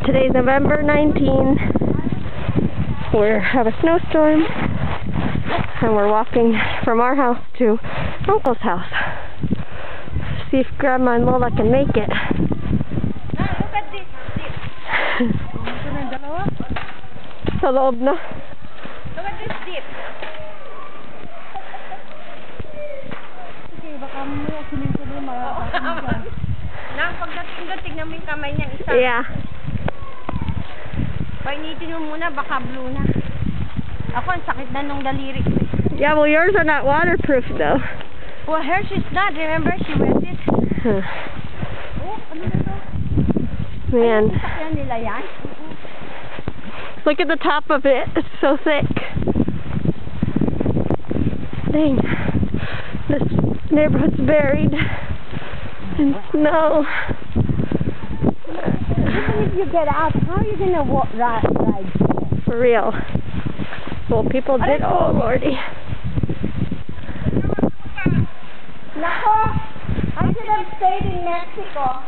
Today's November 19. We have a snowstorm, and we're walking from our house to Uncle's house. See if Grandma and Lola can make it. Look at this. Sa loob na. Look at this dip. Okay, baka mo sumin-sumin makakasama. Nang pagdating doon, tignan mo yung kamay niya isa. Yeah. Painitin mo muna, baka blue na. Ako, ang sakit na nung daliri. Yeah, well, yours are not waterproof, though. Well, hers is not. Remember, she wet it. Huh. Oh, ano na to? Man. Ay, sasakyan nila yan? Look at the top of it. It's so thick. Dang. This neighborhood's buried in snow. Even if you get out, how are you going to ride? For real. Well, people did. Oh, Lordy. Nako! I should have stayed in Mexico.